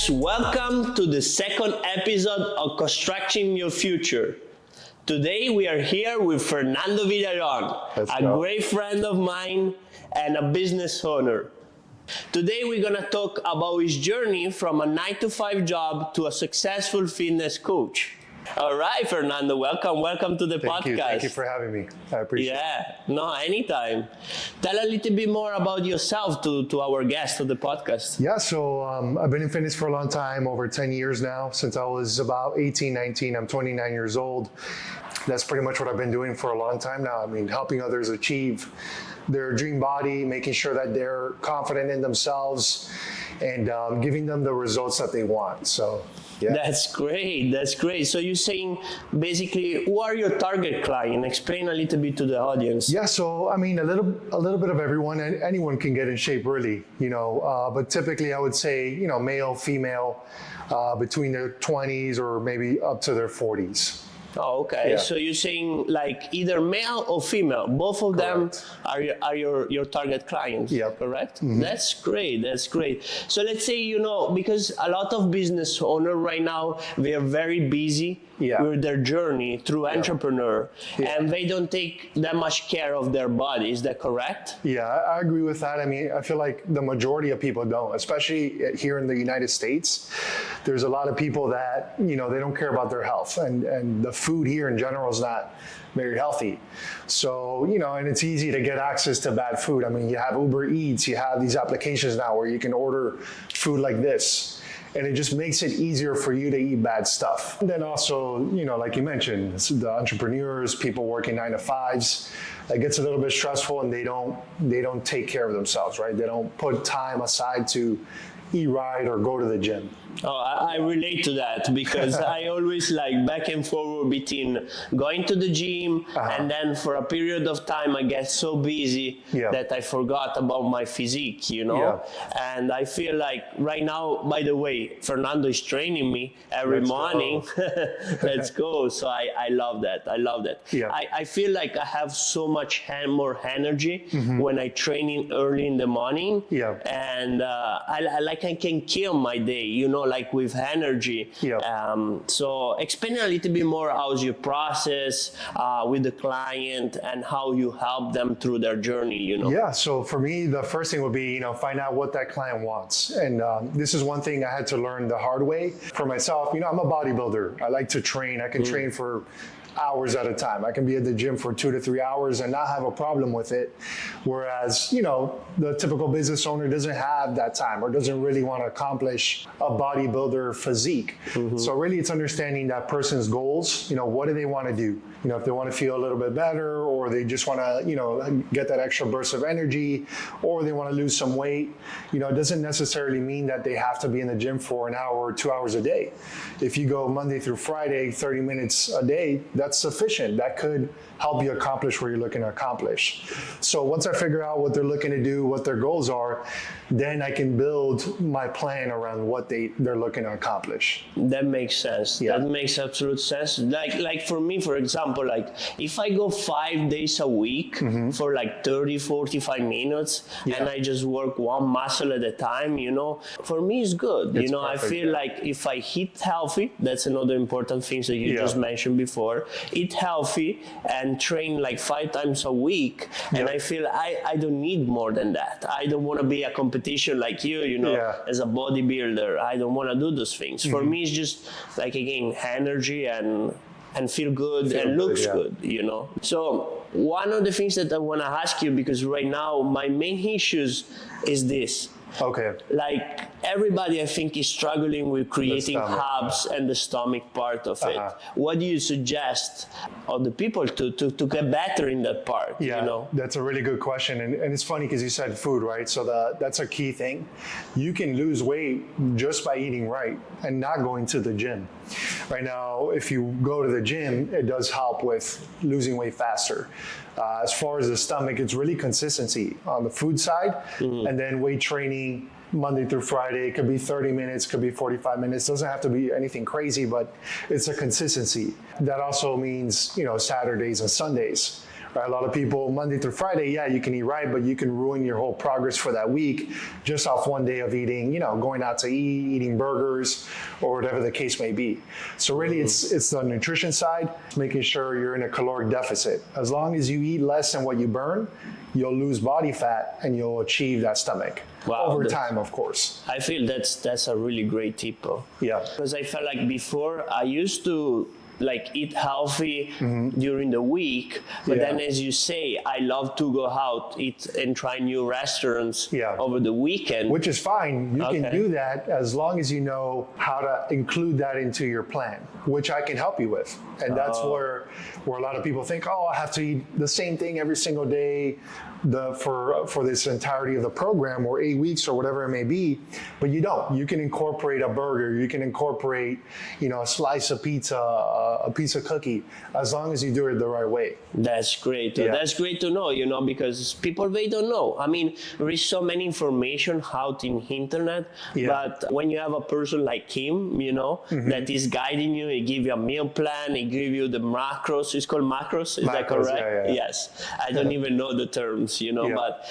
guys, welcome to the second episode of Constructing Your Future. Today we are here with Fernando Villalon, great friend of mine and a business owner. Today we're gonna talk about his journey from a 9-to-5 job to a successful fitness coach. All right, Fernando, welcome to the podcast. Thank you for having me. I appreciate it. Yeah, no, anytime. Tell a little bit more about yourself to our guest of the podcast. Yeah, so I've been in fitness for a long time, over 10 years now, since I was about 18, 19. I'm 29 years old. That's pretty much what I've been doing for a long time now. I mean, helping others achieve their dream body, making sure that they're confident in themselves, and giving them the results that they want. So, yeah. That's great. So you're saying basically, who are your target client? Explain a little bit to the audience. Yeah, so I mean, a little bit of everyone. Anyone can get in shape, really. But typically, I would say, male, female, between their 20s or maybe up to their 40s. Oh, okay. Yeah. So you're saying like either male or female, both of Correct. them are your target clients, Yep. correct? Mm-hmm. That's great. So let's say, because a lot of business owners right now, they are very busy with their journey through entrepreneur, and they don't take that much care of their body. Is that correct? Yeah, I agree with that. I mean, I feel like the majority of people don't, especially here in the United States. There's a lot of people that, they don't care about their health, and the food here in general is not very healthy. So, and it's easy to get access to bad food. I mean, you have Uber Eats, you have these applications now where you can order food like this. And it just makes it easier for you to eat bad stuff. And then also, like you mentioned, the entrepreneurs, people working 9-to-5s, it gets a little bit stressful, and they don't take care of themselves, right? They don't put time aside to eat right or go to the gym. Oh, I relate to that because I always like back and forward between going to the gym and then for a period of time I get so busy that I forgot about my physique, And I feel like right now, by the way, Fernando is training me every morning. Let's go. So I love that. Yeah. I feel like I have so much more energy when I train in early in the morning. Yeah. And I can kill my day, like with energy. So explain a little bit more how's your process with the client and how you help them through their journey, Yeah, so for me, the first thing would be, find out what that client wants. And this is one thing I had to learn the hard way for myself. I'm a bodybuilder. I like to train. I can train for hours at a time. I can be at the gym for 2 to 3 hours and not have a problem with it. Whereas, the typical business owner doesn't have that time or doesn't really want to accomplish a bodybuilder physique. So really it's understanding that person's goals. What do they want to do? If they want to feel a little bit better, or they just want to, get that extra burst of energy, or they want to lose some weight, it doesn't necessarily mean that they have to be in the gym for an hour or 2 hours a day. If you go Monday through Friday, 30 minutes a day, that's sufficient. That could help you accomplish what you're looking to accomplish. So once I figure out what they're looking to do, what their goals are, then I can build my plan around what they're looking to accomplish. That makes sense. Yeah. That makes absolute sense. Like for me, for example, like if I go 5 days a week for like 30, 45 minutes and I just work one muscle at a time, for me it's good. It's I perfect, feel like if I eat healthy, that's another important thing that you just mentioned before, eat healthy and train like 5 times a week. And I feel I don't need more than that. I don't want to be a competition like you, as a bodybuilder. I don't want to do those things. For me, it's just like, again, energy and feel good and looks good, So one of the things that I want to ask you, because right now my main issues is this. Okay. Like everybody, I think, is struggling with creating abs and the stomach part of it. What do you suggest of the people to get better in that part? Yeah, that's a really good question. And it's funny because you said food, right? So that's a key thing. You can lose weight just by eating right and not going to the gym. Right now, if you go to the gym, it does help with losing weight faster. As far as the stomach, it's really consistency on the food side, and then weight training Monday through Friday. It could be 30 minutes, could be 45 minutes. Doesn't have to be anything crazy, but it's a consistency. That also means, Saturdays and Sundays. Right? A lot of people, Monday through Friday, yeah, you can eat right, but you can ruin your whole progress for that week just off one day of eating, going out to eat, eating burgers, or whatever the case may be. So really, it's the nutrition side, making sure you're in a caloric deficit. As long as you eat less than what you burn, you'll lose body fat and you'll achieve that stomach. Wow, over time, of course. I feel that's a really great tip. Yeah. Because I felt like before I used to eat healthy during the week, but then as you say, I love to go out, eat and try new restaurants over the weekend. Which is fine. You can do that as long as you know how to include that into your plan, which I can help you with. And that's where a lot of people think, I have to eat the same thing every single day for this entirety of the program, or 8 weeks or whatever it may be. But you don't. You can incorporate a burger, you can incorporate a slice of pizza, a piece of cookie, as long as you do it the right way. That's great. That's great to know, because people, they don't know. I mean, there is so many information out in internet, but when you have a person like him, that is guiding you, he give you a meal plan, he give you the macros. It's called macros, is that correct? Yes. I don't even know the terms, but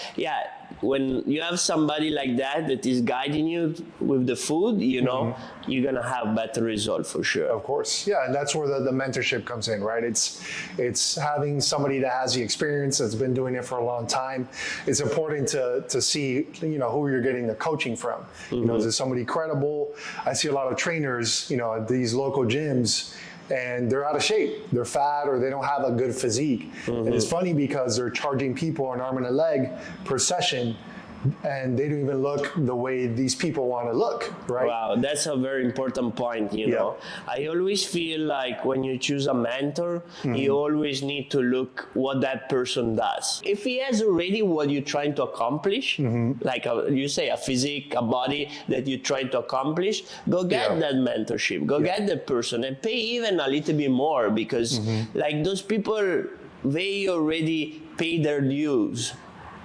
when you have somebody like that is guiding you with the food, you're going to have better result for sure. Of course. Yeah, and that's where the mentorship comes in, right? It's having somebody that has the experience, that's been doing it for a long time. It's important to see, who you're getting the coaching from. Is it somebody credible? I see a lot of trainers, at these local gyms, and they're out of shape. They're fat, or they don't have a good physique. And it's funny because they're charging people an arm and a leg per session, and they don't even look the way these people want to look, right? Wow, that's a very important point, I always feel like when you choose a mentor, you always need to look what that person does. If he has already what you're trying to accomplish, you say a physique, a body that you're trying to accomplish, go get that mentorship, go get that person, and pay even a little bit more, because those people, they already pay their dues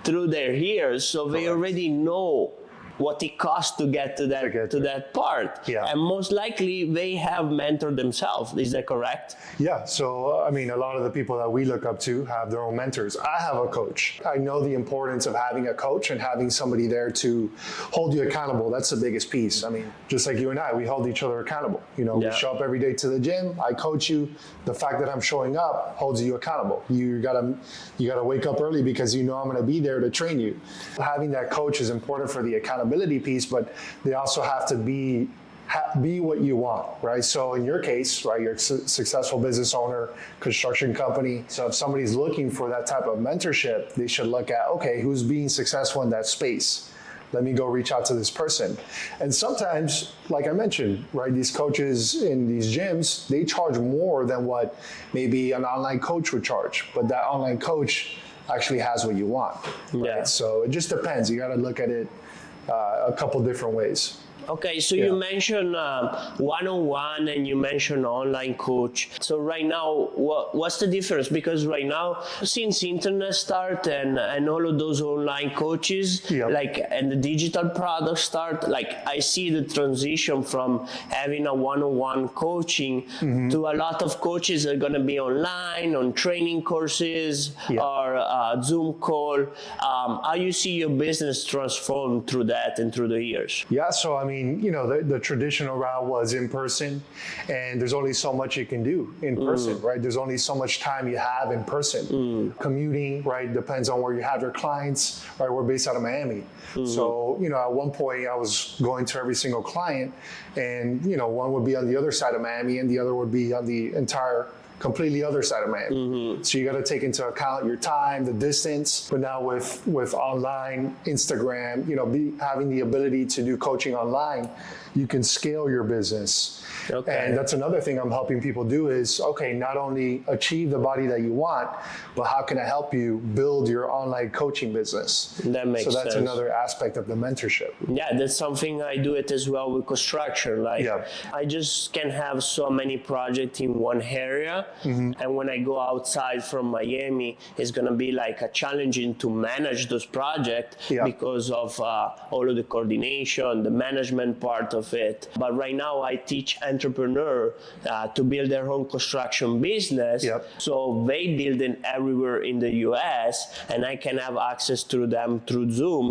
through their years, so they already know what it costs to get to that part. And most likely they have mentored themselves. Is that correct? Yeah. So, a lot of the people that we look up to have their own mentors. I have a coach. I know the importance of having a coach and having somebody there to hold you accountable. That's the biggest piece. Just like you and I, we hold each other accountable. We show up every day to the gym. I coach you. The fact that I'm showing up holds you accountable. You gotta wake up early because I'm gonna be there to train you. Having that coach is important for the accountability piece, but they also have to be what you want, right? So in your case, right, you're a successful business owner, construction company. So if somebody's looking for that type of mentorship, they should look at, who's being successful in that space? Let me go reach out to this person. And sometimes, like I mentioned, right, these coaches in these gyms, they charge more than what maybe an online coach would charge, but that online coach actually has what you want, right? So it just depends. You got to look at it a couple different ways. Okay, so you mentioned one-on-one and you mentioned online coach. So right now, what's the difference? Because right now, since internet start and all of those online coaches, and the digital products start, I see the transition from having a one-on-one coaching to a lot of coaches are going to be online, on training courses or Zoom call. How you see your business transform through that and through the years? Yeah, so the traditional route was in person, and there's only so much you can do in person, right? There's only so much time you have in person. Commuting, right, depends on where you have your clients, right? We're based out of Miami. So, at one point I was going to every single client, and, one would be on the other side of Miami and the other would be on the completely other side of Miami. So you got to take into account your time, the distance. But now with online, Instagram, having the ability to do coaching online, you can scale your business. And that's another thing I'm helping people do is, not only achieve the body that you want, but how can I help you build your online coaching business? That makes sense. So that's another aspect of the mentorship. Yeah, that's something I do it as well with construction. I just can have so many projects in one area. And when I go outside from Miami, it's going to be a challenging to manage those projects because of all of the coordination, the management part of it. But right now I teach entrepreneur to build their own construction business. Yep. So they build it everywhere in the US, and I can have access to them through Zoom,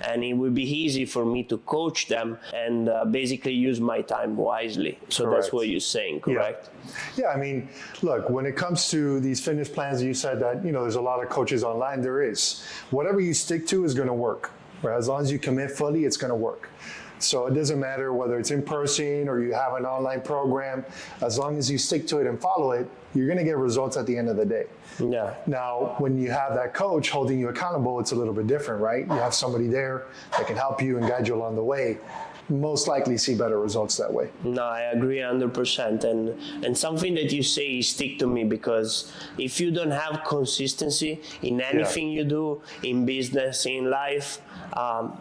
and it will be easy for me to coach them and basically use my time wisely. So Correct. that's what you're saying, correct? Yeah, I mean, look, when it comes to these fitness plans, you said that, there's a lot of coaches online. There is. Whatever you stick to is going to work. Right? As long as you commit fully, it's going to work. So it doesn't matter whether it's in person or you have an online program. As long as you stick to it and follow it, you're going to get results at the end of the day. Yeah. Now, when you have that coach holding you accountable, it's a little bit different, right? You have somebody there that can help you and guide you along the way. Most likely see better results that way. No, I agree 100%. And something that you say stick to me, because if you don't have consistency in anything you do, in business, in life,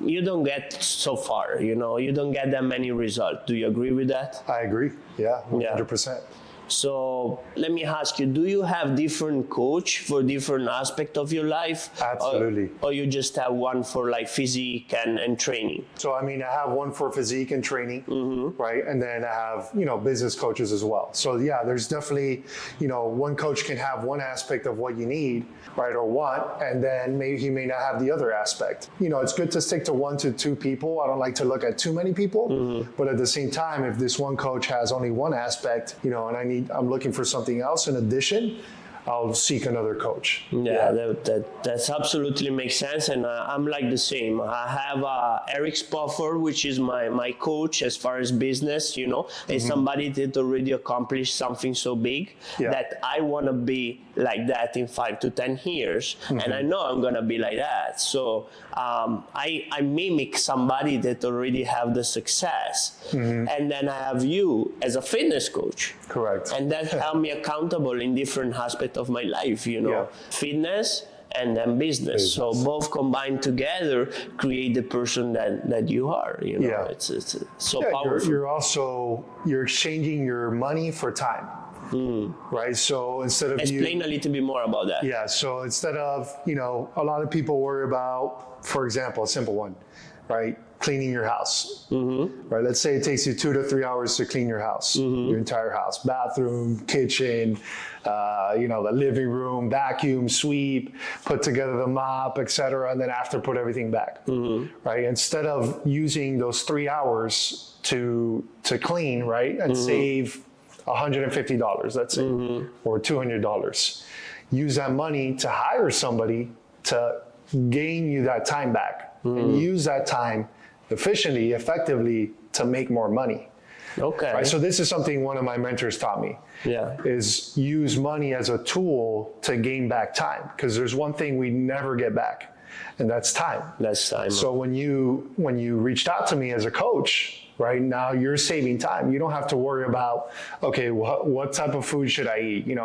you don't get so far, you don't get that many results. Do you agree with that? I agree. Yeah, 100%. So let me ask you, do you have different coach for different aspect of your life? Absolutely. Or you just have one for like physique and training? So, I mean, I have one for physique and training, right? And then I have, business coaches as well. So yeah, there's definitely, one coach can have one aspect of what you need, right? Or want, and then maybe he may not have the other aspect. It's good to stick to 1 to 2 people. I don't like to look at too many people, but at the same time, if this one coach has only one aspect, and I'm looking for something else in addition, I'll seek another coach. Yeah. That absolutely makes sense, and I'm like the same. I have Eric Spofford, which is my coach as far as business. Is somebody that already accomplished something so big that I want to be like that in 5 to 10 years, and I know I'm gonna be like that. So I mimic somebody that already have the success, and then I have you as a fitness coach. Correct. And that held me accountable in different aspects of my life, fitness and then business. So both combined together create the person that you are, It's so powerful. You're exchanging your money for time. Right? So instead of explain a little bit more about that. Yeah. So instead of, a lot of people worry about, for example, a simple one, right? Cleaning your house, right? Let's say it takes you 2 to 3 hours to clean your house, your entire house, bathroom, kitchen, the living room, vacuum, sweep, put together the mop, etc., and then after put everything back, right? Instead of using those 3 hours to clean, right, and save $150, let's say, or $200, use that money to hire somebody to gain you that time back, and use that time efficiently, effectively to make more money. Okay. Right? So this is something one of my mentors taught me. Is use money as a tool to gain back time, because there's one thing we never get back, and that's time. That's time. So when you reached out to me as a coach, right now you're saving time. You don't have to worry about, okay, what type of food should I eat?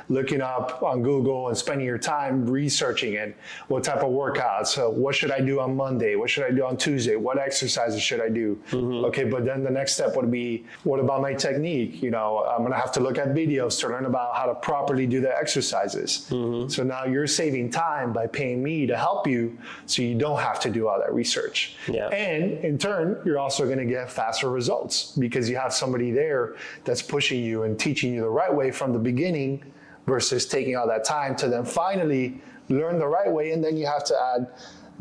Looking up on Google and spending your time researching it. What type of workouts? So what should I do on Monday? What should I do on Tuesday? What exercises should I do? Okay, but then the next step would be, what about my technique? I'm gonna have to look at videos to learn about how to properly do the exercises. So now you're saving time by paying me to help you, so you don't have to do all that research. And in turn, you're also gonna get faster results because you have somebody there that's pushing you and teaching you the right way from the beginning, versus taking all that time to then finally learn the right way, and then you have to add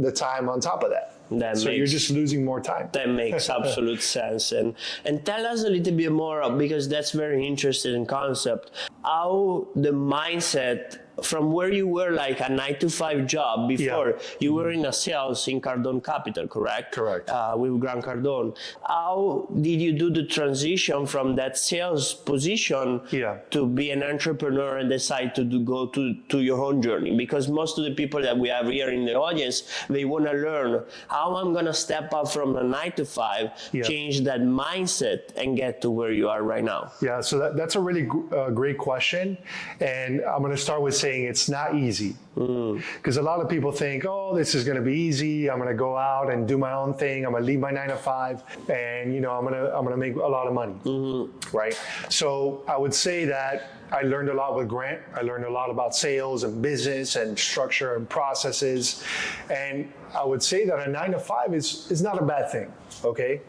the time on top of that. So you're just losing more time. That makes absolute sense. And tell us a little bit more, because that's very interesting concept, how the mindset from where you were like a 9-to-5 job before, you were in a sales in Cardone Capital, correct? Correct. With Grant Cardone. How did you do the transition from that sales position to be an entrepreneur and decide to go to your own journey? Because most of the people that we have here in the audience, they want to learn how I'm going to step up from a 9-to-5, change that mindset, and get to where you are right now. Yeah, so that's a really great question. And I'm going to start with saying saying it's not easy. Because a lot of people think, oh, this is going to be easy. I'm going to go out and do my own thing. I'm going to leave my 9 to 5, and I'm going to make a lot of money, right? So I would say that I learned a lot with Grant. I learned a lot about sales and business and structure and processes, and I would say that a 9 to 5 is not a bad thing, okay?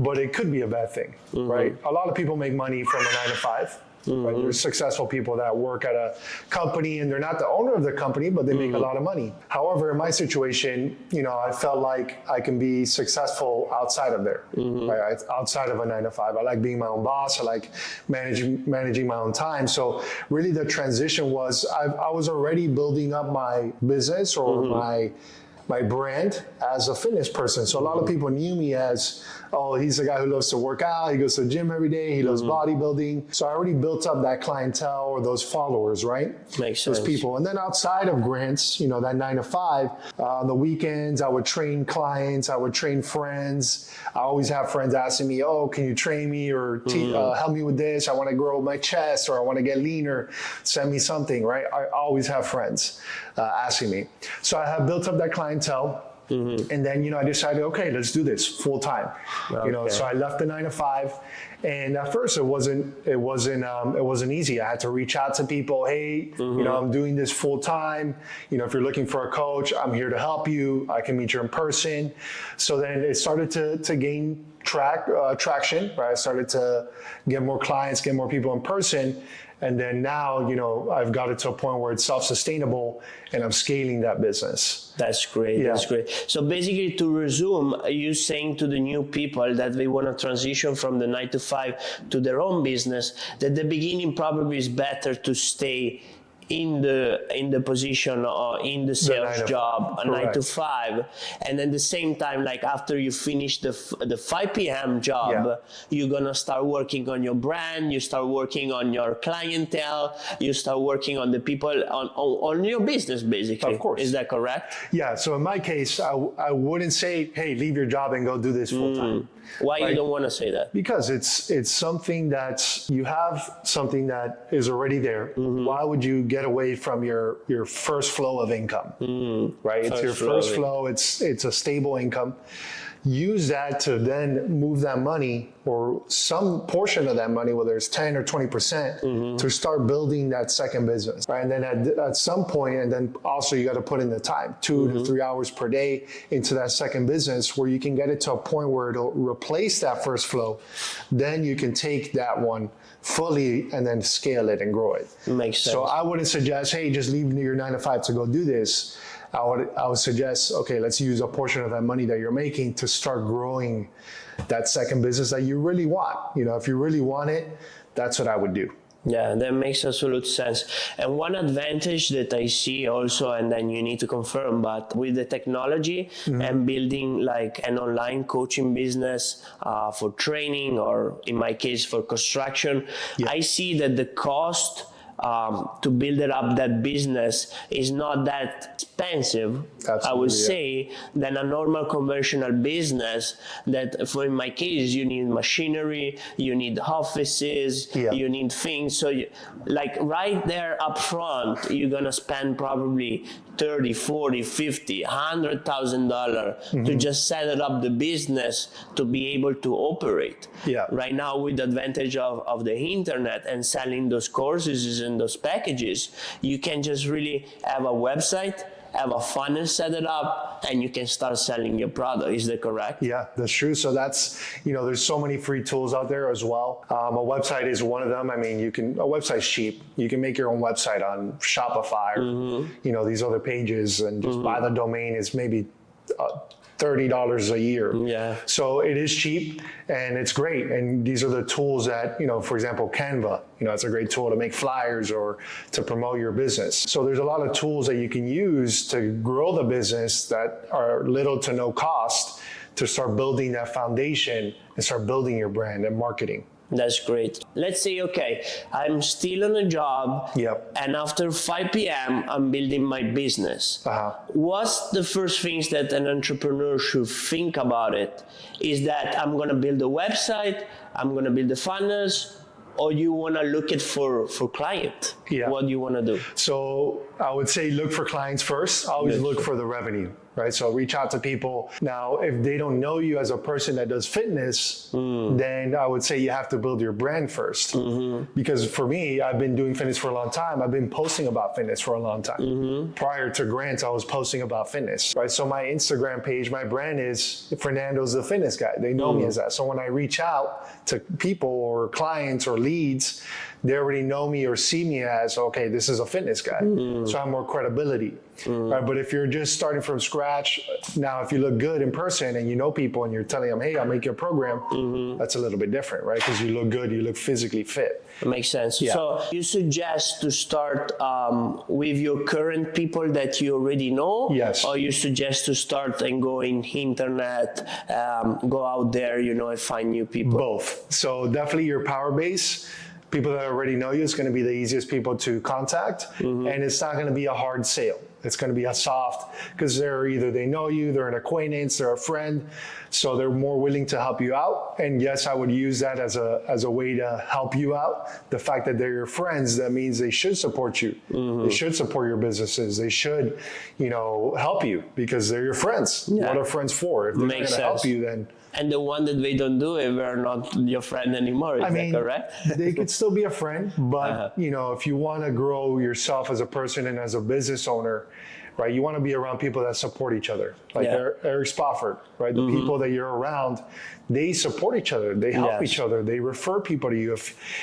But it could be a bad thing, right? A lot of people make money from a 9 to 5. Right? There's successful people that work at a company and they're not the owner of the company, but they make a lot of money. However, in my situation, I felt like I can be successful outside of there, right? Outside of a 9 to 5. I like being my own boss. I like managing my own time. So really the transition was I was already building up my business or my brand as a fitness person. So a lot of people knew me as, oh, he's the guy who loves to work out. He goes to the gym every day. He loves bodybuilding. So I already built up that clientele or those followers, right? Makes sense. Those people. And then outside of grants, that 9 to 5, on the weekends, I would train clients. I would train friends. I always have friends asking me, oh, can you train me or help me with this? I want to grow my chest or I want to get leaner. Send me something, right? I always have friends asking me. So I have built up that clientele. And then, I decided, okay, let's do this full time. So I left the 9 to 5, and at first it wasn't easy. I had to reach out to people. Hey, I'm doing this full time. If you're looking for a coach, I'm here to help you. I can meet you in person. So then it started to gain traction. Right? I started to get more clients, get more people in person. And then now, I've got it to a point where it's self-sustainable and I'm scaling that business. That's great. Yeah. That's great. So basically, to resume, are you saying to the new people that they want to transition from the 9 to 5 to their own business, that the beginning probably is better to stay in the position or in the sales job, a 9 to 5, and then the same time, like after you finish the 5 p.m. job, you're gonna start working on your brand, you start working on your clientele, you start working on the people on your business, basically. Of course. Is that correct? Yeah. So in my case, I wouldn't say, hey, leave your job and go do this full time. Why you don't want to say that? Because it's something that you have something that is already there. Why would you get away from your first flow of income? Right? It's your first flow. It's a stable income. Use that to then move that money or some portion of that money, whether it's 10 or 20%, to start building that second business. Right? And then at some point, and then also you got to put in the time, 2 to 3 hours per day into that second business where you can get it to a point where it'll replace that first flow. Then you can take that one fully and then scale it and grow it. Makes sense. So I wouldn't suggest, hey, just leave your 9 to 5 to go do this. I would suggest, okay, let's use a portion of that money that you're making to start growing that second business that you really want. If you really want it, that's what I would do. Yeah, that makes absolute sense. And one advantage that I see also, and then you need to confirm, but with the technology and building like an online coaching business for training, or in my case for construction, I see that the cost to build up that business is not that expensive, I would say, than a normal conventional business that, for in my case, you need machinery, you need offices, you need things. So like right there up front, you're going to spend probably $30, $40, $50, $100,000 to just set up the business to be able to operate. Right now, with the advantage of the internet and selling those courses and those packages, you can just really have a website, have a funnel set it up, and you can start selling your product. Is that correct? Yeah, that's true. So that's, there's so many free tools out there as well. A website is one of them. I mean, a website's cheap. You can make your own website on Shopify or, these other pages and just buy the domain. It's maybe $30 a year. So it is cheap and it's great. And these are the tools that, for example, Canva, it's a great tool to make flyers or to promote your business. So there's a lot of tools that you can use to grow the business that are little to no cost to start building that foundation and start building your brand and marketing. That's great. Let's say, okay, I'm still on a job, and after 5 p.m., I'm building my business. What's the first things that an entrepreneur should think about it? Is that I'm going to build a website, I'm going to build the funnels, or you want to look it for client? Yeah. What do you want to do? So I would say look for clients first. Always look for the revenue, right? So reach out to people. Now, if they don't know you as a person that does fitness, then I would say you have to build your brand first. Because for me, I've been doing fitness for a long time. I've been posting about fitness for a long time. Prior to grants, I was posting about fitness, right? So my Instagram page, my brand is Fernando's the fitness guy. They know me as that. So when I reach out to people or clients or leads, they already know me or see me as, okay, this is a fitness guy. So I have more credibility. Right? But if you're just starting from scratch, now if you look good in person and you know people and you're telling them, hey, I'll make your program, that's a little bit different, right? Because you look good, you look physically fit. It makes sense. Yeah. So you suggest to start with your current people that you already know? Yes. Or you suggest to start and go in internet, go out there, and find new people? Both. So definitely your power base. People that already know you is going to be the easiest people to contact, and it's not going to be a hard sale. It's going to be a soft, because they know you, they're an acquaintance, they're a friend, so they're more willing to help you out. And yes, I would use that as a way to help you out. The fact that they're your friends, that means they should support you. They should support your businesses. They should, help you because they're your friends. Yeah. What are friends for? If they're not going to help you, then. And the one that they don't do it, they're not your friend anymore. Is that correct? They could still be a friend, but if you want to grow yourself as a person and as a business owner, right, you want to be around people that support each other. Like Eric Spofford, right? The people that you're around, they support each other. They help each other. They refer people to you.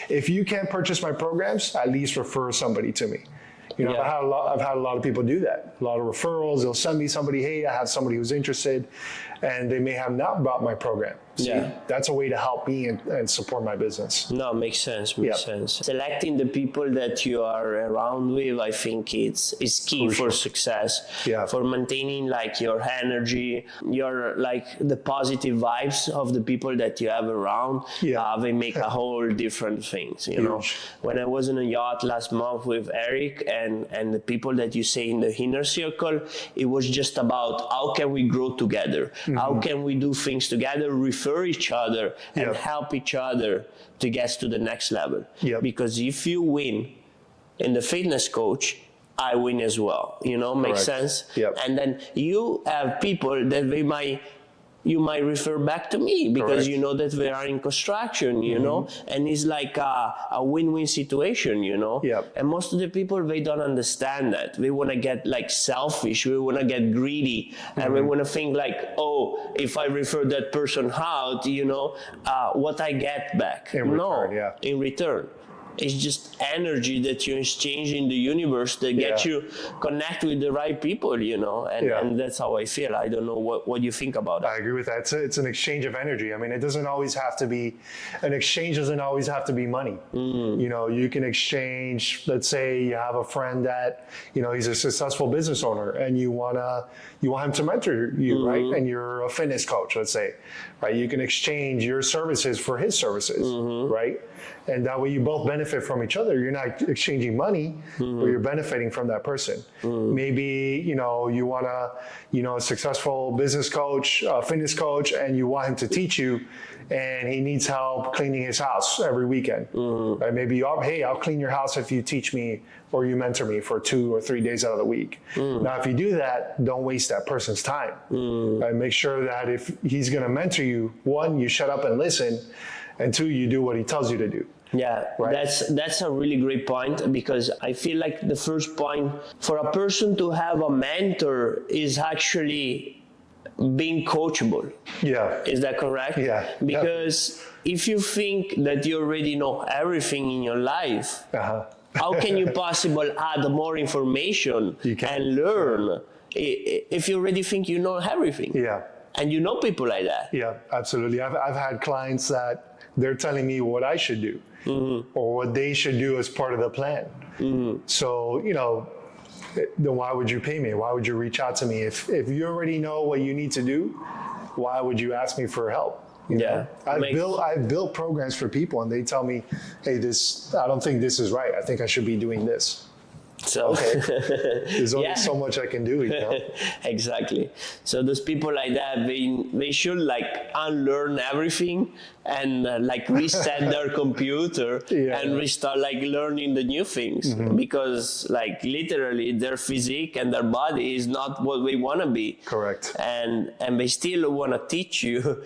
If you can't purchase my programs, at least refer somebody to me. I've had a lot of people do that. A lot of referrals. They'll send me somebody, hey, I have somebody who's interested, and they may have not bought my program. See, that's a way to help me and support my business. No, makes sense. Makes sense. Selecting the people that you are around with, I think is key for success. Yeah. For maintaining your energy, your the positive vibes of the people that you have around. Yeah. They make a whole different things. When I was in a yacht last month with Eric and the people that you say in the inner circle, it was just about how can we grow together? How can we do things together, refer each other, and help each other to get to the next level. Because if you win in the fitness coach, I win as well. Makes sense? And then you have people that you might refer back to me because you know that we are in construction, and it's like a win-win situation, And most of the people, they don't understand that. They want to get selfish, they want to get greedy, and they want to think oh, if I refer that person out, what I get back. In return, in return. It's just energy that you exchange in the universe that gets you connect with the right people, and that's how I feel. I don't know what you think about it. I agree with that. It's an exchange of energy. I mean, an exchange doesn't always have to be money. You can exchange, let's say you have a friend that, he's a successful business owner and you want him to mentor you, right? And you're a fitness coach, let's say, right? You can exchange your services for his services, right? And that way you both benefit from each other. You're not exchanging money, but you're benefiting from that person. Maybe, you want a successful business coach, fitness coach, and you want him to teach you, and he needs help cleaning his house every weekend. Right? Maybe, hey, I'll clean your house if you teach me or you mentor me for 2 or 3 days out of the week. Now, if you do that, don't waste that person's time. Right? Make sure that if he's going to mentor you, 1, you shut up and listen, and 2, you do what he tells you to do. Yeah, right. That's a really great point, because I feel like the first point for a person to have a mentor is actually being coachable. Yeah. Is that correct? Yeah. Because if you think that you already know everything in your life, how can you possibly add more information and learn if you already think you know everything? Yeah. And you know people like that. Yeah, absolutely. I've had clients that they're telling me what I should do or what they should do as part of the plan. So, then why would you pay me? Why would you reach out to me? If you already know what you need to do, why would you ask me for help? I've built programs for people and they tell me, hey, I don't think this is right. I think I should be doing this. So Okay. There's only yeah. so much I can do, you know? Exactly. So those people like that, they should like unlearn everything and like reset their computer and restart like learning the new things, because like literally their physique and their body is not what we want to be. Correct. And they still want to teach you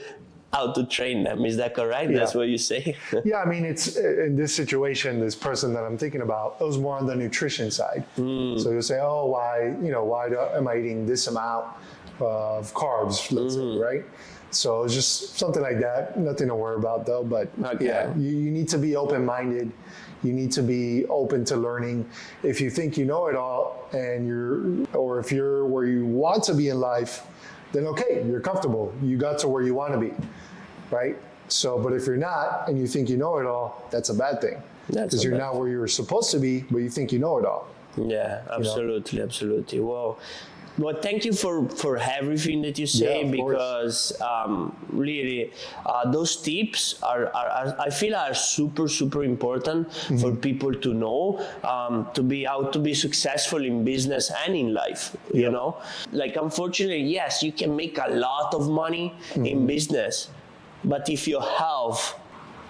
how to train them. Is that correct? Yeah. That's what you say? Yeah, I mean, it's in this situation, this person that I'm thinking about, it was more on the nutrition side. So you'll say, oh, why am I eating this amount of carbs, let's say, right? So it's just something like that. Nothing to worry about though, but yeah, you need to be open-minded. You need to be open to learning. If you think you know it all or if you're where you want to be in life, then okay, you're comfortable. You got to where you want to be, right? So, but if you're not and you think you know it all, that's a bad thing. Because you're not where you're supposed to be, but you think you know it all. Yeah, absolutely, absolutely. Well, thank you for everything that you say, because really those tips are I feel are super important for people to know, to be successful in business and in life. You know, like unfortunately, yes, you can make a lot of money in business, but if your health,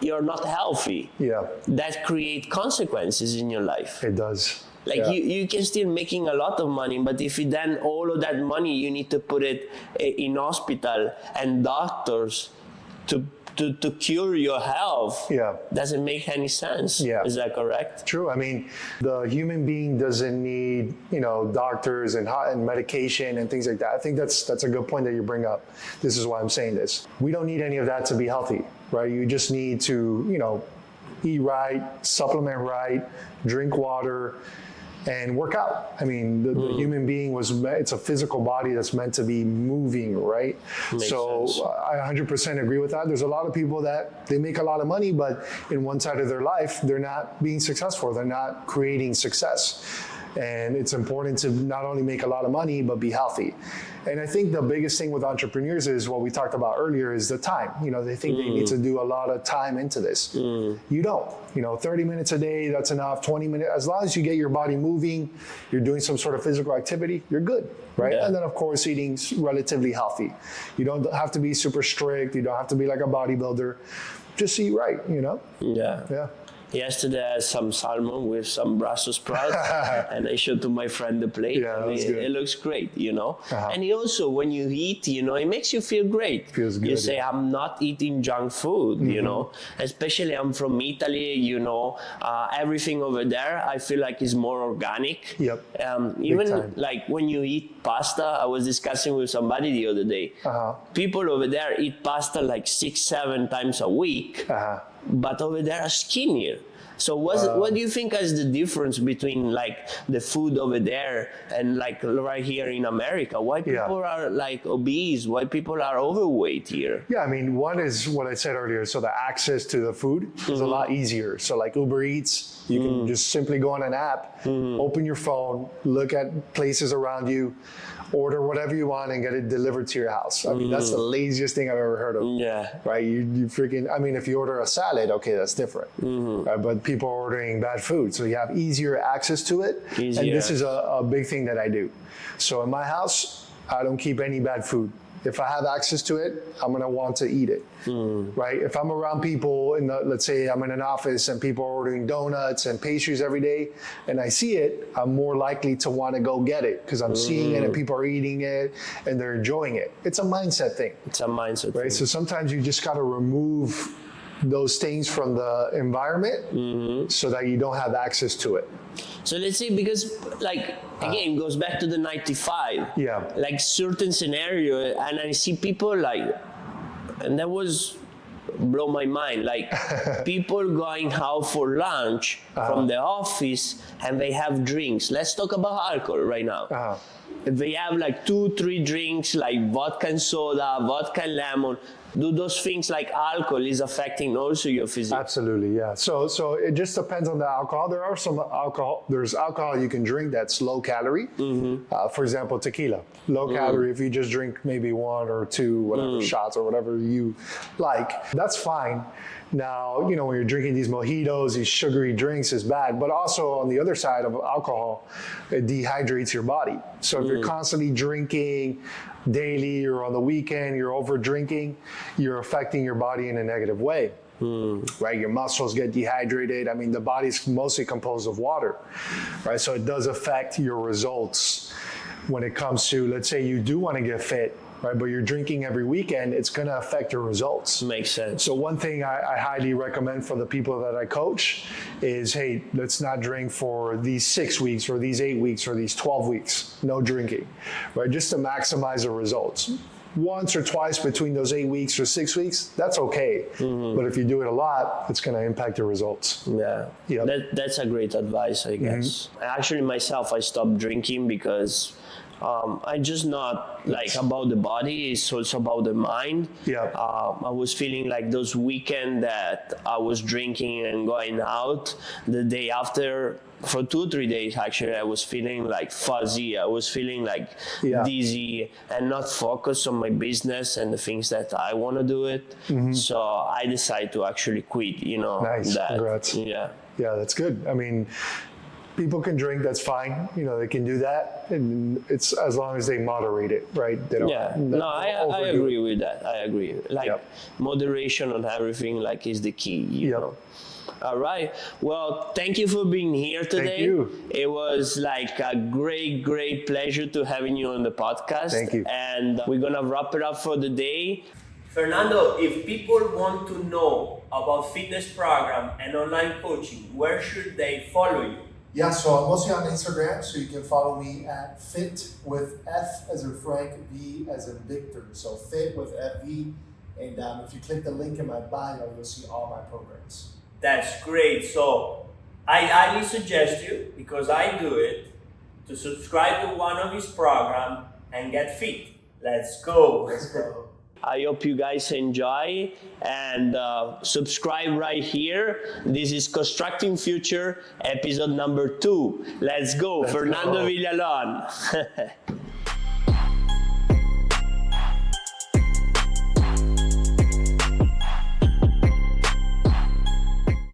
you're not healthy, that create consequences in your life. It does. Like you can still making a lot of money, but if you then all of that money you need to put it in hospital and doctors to cure your health, doesn't make any sense. Is that correct? True. I mean, the human being doesn't need, doctors and medication and things like that. I think that's a good point that you bring up. This is why I'm saying this. We don't need any of that to be healthy, right? You just need to, eat right, supplement right, drink water, and work out. I mean, the human being it's a physical body that's meant to be moving, right? Makes sense. I 100% agree with that. There's a lot of people that they make a lot of money, but in one side of their life, they're not being successful. They're not creating success. And it's important to not only make a lot of money, but be healthy. And I think the biggest thing with entrepreneurs is what we talked about earlier is the time. They think they need to do a lot of time into this. You don't. 30 minutes a day, that's enough. 20 minutes, as long as you get your body moving, you're doing some sort of physical activity, you're good, right? Yeah. And then of course, eating relatively healthy. You don't have to be super strict. You don't have to be like a bodybuilder. Just eat right, Yeah. Yesterday I had some salmon with some Brussels sprouts and I showed to my friend the plate. Yeah, it looks great, And also when you eat, it makes you feel great. Feels good. You say, I'm not eating junk food, Especially I'm from Italy, everything over there I feel like is more organic. Even like when you eat pasta, I was discussing with somebody the other day. People over there eat pasta like 6-7 times a week. But over there are skinnier. So what do you think is the difference between like the food over there and like right here in America? Why people are like obese? Why people are overweight here? Yeah, I mean, one is what I said earlier. So the access to the food is a lot easier. So like Uber Eats, you can just simply go on an app, open your phone, look at places around you, order whatever you want and get it delivered to your house. I mean, that's the laziest thing I've ever heard of. Yeah. Right? You freaking, I mean, if you order a salad, okay, that's different. Right? But people are ordering bad food. So you have easier access to it. And this is a big thing that I do. So in my house, I don't keep any bad food. If I have access to it, I'm gonna want to eat it, right? If I'm around people, let's say I'm in an office and people are ordering donuts and pastries every day, and I see it, I'm more likely to want to go get it because I'm seeing it and people are eating it and they're enjoying it. It's a mindset thing. It's a mindset right? thing. So sometimes you just gotta remove those things from the environment so that you don't have access to it. So let's say, because like, again, goes back to the 95. Yeah. Like certain scenario, and I see people like, and that was blow my mind, like people going out for lunch from the office and they have drinks. Let's talk about alcohol right now. they have like 2-3 drinks like vodka and soda, vodka and lemon. Do those things like alcohol is affecting also your physique? Absolutely, yeah. So it just depends on the alcohol. There are some alcohol. There's alcohol you can drink that's low calorie. For example, tequila, low calorie. If you just drink maybe 1 or 2 whatever shots or whatever you like, that's fine. Now, you know, when you're drinking these mojitos, these sugary drinks is bad, but also on the other side of alcohol, it dehydrates your body. So if you're constantly drinking daily or on the weekend, you're over drinking, you're affecting your body in a negative way. Right? Your muscles get dehydrated. I mean, the body's mostly composed of water, right? So it does affect your results when it comes to, let's say you do want to get fit, right? But you're drinking every weekend, it's going to affect your results. Makes sense. So one thing I highly recommend for the people that I coach is, hey, let's not drink for these 6 weeks or these 8 weeks or these 12 weeks. No drinking, right? Just to maximize the results. Once or twice between those 8 weeks or 6 weeks, that's okay. But if you do it a lot, it's going to impact your results. Yeah, Yep. that's a great advice, I guess. Actually, myself, I stopped drinking because I just not like about the body, it's also about the mind. Yeah. I was feeling like those weekend that I was drinking and going out, the day after, for 2-3 days actually, I was feeling like fuzzy. I was feeling like dizzy and not focused on my business and the things that I want to do it. So I decided to actually quit, you know. Nice, that. congrats. Yeah. Yeah, that's good. I mean, people can drink, that's fine. You know, they can do that. And it's as long as they moderate it, right? They don't, I agree with that. I agree. Like moderation on everything like is the key, you know. All right. Well, thank you for being here today. Thank you. It was like a great pleasure to having you on the podcast. Thank you. And we're going to wrap it up for the day. Fernando, if people want to know about fitness program and online coaching, where should they follow you? Yeah, so I'm mostly on Instagram, so you can follow me at Fit with F as in Frank, V as in Victor. So Fit with FV, and if you click the link in my bio, you'll see all my programs. That's great. So I highly suggest you, because I do it, to subscribe to one of his programs and get fit. Let's go. Let's go. I hope you guys enjoy and subscribe right here. This is Constructing Future, episode number 2. Let's go, Fernando Villalon.